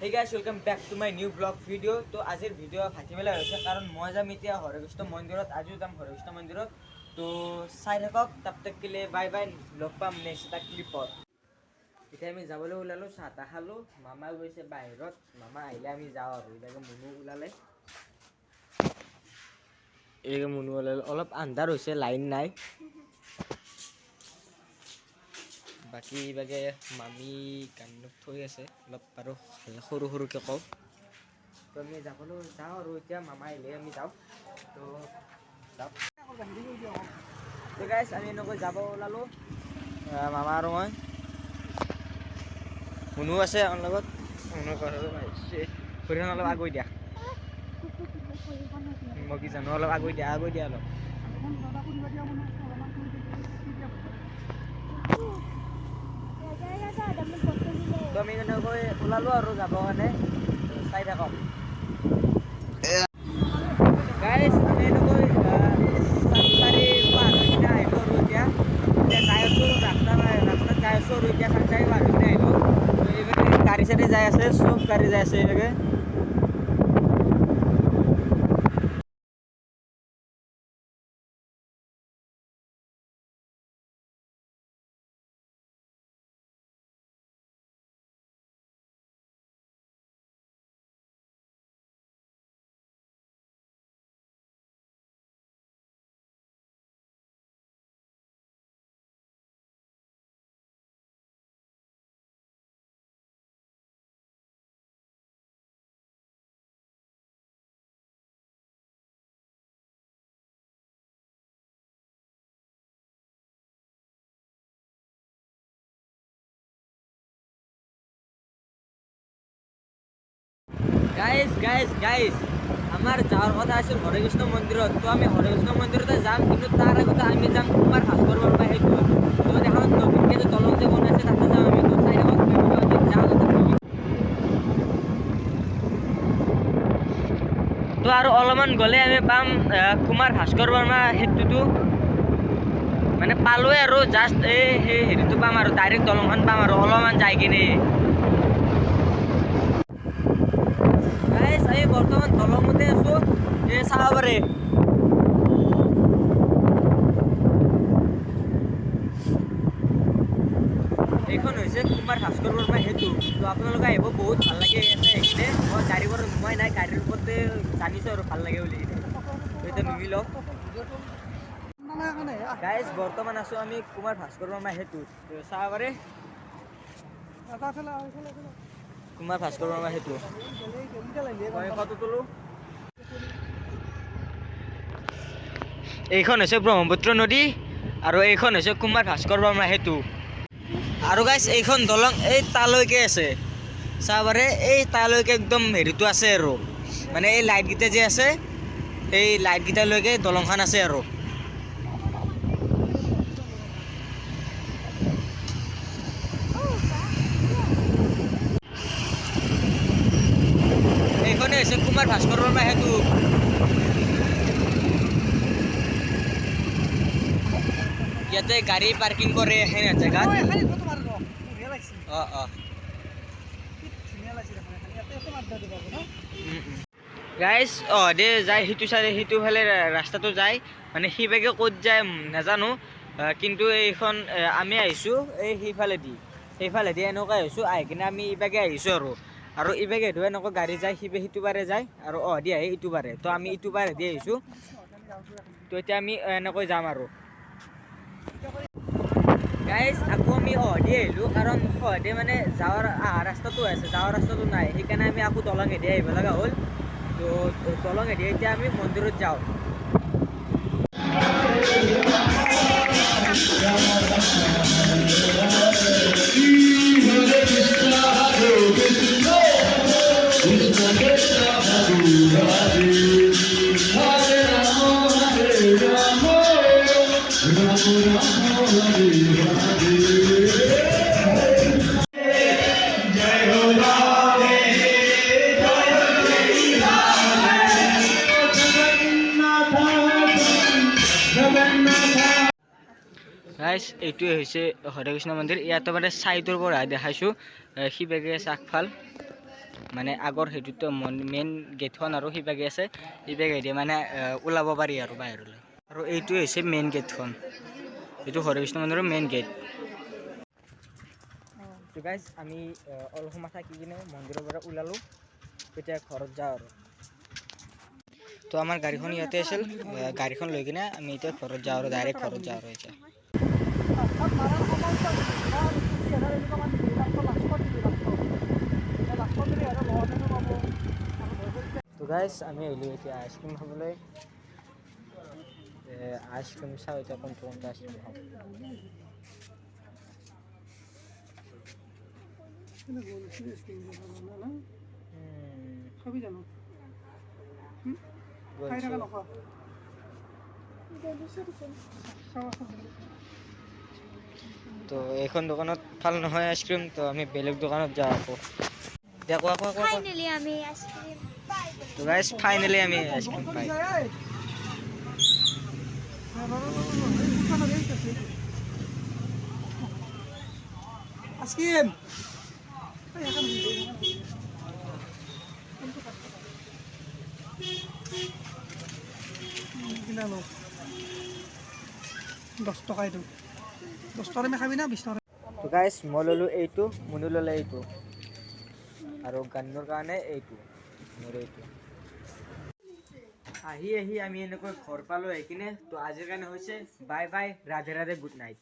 Hey guys, welcome back to my new vlog video. তো আজিৰ video ভাটিবেলা হৈছে কাৰণ মই যাম এতিয়া হৰেকৃষ্ণ মন্দিৰত, আজিও যাম হৰেকৃষ্ণ মন্দিৰত। তো চাই থাকক, তাপ তাকিলে বাই বাই, লগ পাম নেক্সট এটা ক্লিপত। এতিয়া আমি যাবলৈ ওলালোঁ, চাহ তাহ খালোঁ, মামা গৈছে বাহিৰত, মামা আহিলে আমি যাওঁ আৰু এতিয়া মুনু ওলালে। এই মুনু ওলালে, অলপ আন্ধাৰ হৈছে, লাইন নাই। বাকী এইভাগে মামী কান্দক থৈ আছে, অলপ আৰু সৰু সৰুকৈ কওঁ। তো আমি যাবলৈ যাওঁ আৰু এতিয়া মামা আহিলে আমি যাওঁ। তো যাওঁ। তো গাইছ আমি এনেকৈ যাব ওলালোঁ, মামা আৰু মই। মুনু আছে আমাৰ লগত, মুনু আহিছে। ভৰিখন অলপ আগুৱাই দিয়া, মই কি জানো, অলপ আগুৱাই দিয়া অলপ। তো আমি এনেকৈ ওলালোঁ আৰু যাব কাৰণে, চাই থাকক। গাইছ আমি এনেকৈ চাংচাৰি পাৰ হৈ কিনে আহিলোঁ আৰু এতিয়া যাই আছোঁ, ৰাস্তাত যাই আছোঁ আৰু এতিয়া চাংচাৰি পাৰ হৈ কিনে আহিলোঁ। তো এইভাগে গাড়ী চাড়ী যাই আছে, চব গাড়ী যাই আছে এইভাগে। গাইজ আমাৰ যাওয়াৰ কথা আছিল হৰেকৃষ্ণ মন্দিৰত। তো আমি হৰেকৃষ্ণ মন্দিৰতে যাম, কিন্তু তাৰ আগতে আমি যাম কুমাৰ ভাস্কৰ বৰ্মা সেইটো। তো এখন নতুনকৈ যে দলং যে বনাইছে তাতে যাম আমি। তো চাই থাকক, যাওঁ তাতে। তো আৰু অলপমান গ'লে আমি পাম কুমাৰ ভাস্কৰ বৰ্মা সেতুটো, মানে পালোৱে আৰু জাষ্ট এই সেই হেৰিটো পাম আৰু ডাইৰেক্ট দলংখন পাম আৰু অলপমান যাই কিনে। আমি বৰ্তমান দলঙতে আছোঁ, এই চাব পাৰে। এইখন হৈছে কুমাৰ ভাস্কৰ বৰ্মা সেতু। তো আপোনালোকে আহিব, বহুত ভাল লাগে আছে এইখিনে। মই গাড়ীবোৰ নোহোৱাই নাই, গাড়ীৰ ওপৰতে জানিছোঁ আৰু ভাল লাগে বুলি কিনে। তো এতিয়া নুমি লওক গাইজ, বৰ্তমান আছোঁ আমি কুমাৰ ভাস্কৰ বৰ্মা সেতুত। তো চাব পাৰে কুমাৰ ভাস্কৰ বৰ্মা সেতু। মই ফটো তোলোঁ। এইখন হৈছে ব্ৰহ্মপুত্ৰ নদী আৰু এইখন হৈছে কুমাৰ ভাস্কৰ বৰ্মা সেতু। আৰু গাইছ এইখন দলং এই তালৈকে আছে, চাব পাৰে। এই তালৈকে একদম হেৰিটো আছে আৰু, মানে এই লাইটকেইটা যে আছে, এই লাইটকেইটালৈকে দলংখন আছে আৰু। এইখনে হৈছে কুমাৰ ভাস্কৰ বৰ্মা সেতু। ইয়াতে গাড়ী পাৰ্কিং কৰে এনে জেগাত। গাইজ দে যায় সিটো চাইডে, সিটো ফালে ৰাস্তাটো যায়, মানে সিভাগে ক'ত যায় নাজানো। কিন্তু এইখন আমি আহিছোঁ এই সেইফালেদি এনেকৈ আহিছোঁ, আহি কিনে আমি ইভাগে আহিছোঁ আৰু ইভাগেতো এনেকৈ গাড়ী যায়, সিটো পাৰে যায় আৰু দি আহে ইটো পাৰে। তো আমি ইটো পাৰেদি আহিছোঁ। তো এতিয়া আমি এনেকৈ যাম আৰু। গাইজ আকৌ আমি দি আহিলোঁ, কাৰণ মানে যাৱাৰ অহা ৰাস্তাটো আছে, যাৱাৰ ৰাস্তাটো নাই, সেইকাৰণে আমি আকৌ দলঙেদি আহিব লগা হ'ল। তো দলঙেদি এতিয়া আমি মন্দিৰত যাওঁ। গাইজ এইটোৱে হৈছে হৰেকৃষ্ণ মন্দিৰ। ইয়াতে মানে চাইডৰ পৰা দেখাইছোঁ, সিবেগে আছে আগফাল, মানে আগৰ সেইটোতো মেইন গেটখন আৰু সিবাগে আছে, সিবাগেদি মানে ওলাব পাৰি আৰু বাহিৰলৈ। আৰু এইটোৱে হৈছে মেইন গেটখন, এইটো হৰে কৃষ্ণ মন্দিৰৰ মেইন গেট। তো গাইজ আমি অলপ সময় থাকি কিনে মন্দিৰৰ পৰা ওলালোঁ, এতিয়া ঘৰত যাওঁ আৰু। তো আমাৰ গাড়ীখন ইয়াতে আছিল, গাড়ীখন লৈ কিনে আমি এতিয়া ঘৰত যাওঁ আৰু ডাইৰেক্ট ঘৰত যাওঁ আৰু এতিয়া। তো গাইজ আমি আহিলোঁ এতিয়া আইচক্ৰীম খাবলৈ। আইচক্ৰীম চাওঁ এতিয়া কোনটো আইচক্ৰীম খাওঁ। খাবি জানো? খাই থাকা নখা। তো এইখন দোকানত ভাল নহয় আইচক্ৰীম, তো আমি বেলেগ দোকানত যাওঁ আকৌ। দিয়া কোৱা কোৱা কোৱা। ফাইনেলি আমি আইসক্ৰিম পাই গেছি। তো গাইজ ফাইনেলি আমি আইচক্ৰীম পাই। আইসক্রিম কিনা 10 টকা এইটো 10 টকা খাবি না 20 টকা? তো গাইজ মই ল'লোঁ এইটো, মুনু ল'লে এইটো, আৰু গান্নুৰ কাৰণে এইটো, মোৰ এইটো। আহি আহি আমি এনেকৈ ঘৰ পালোঁ আহি কিনে। তো আজিৰ কাৰণে হৈছে bye bye, Radhe Radhe, good night.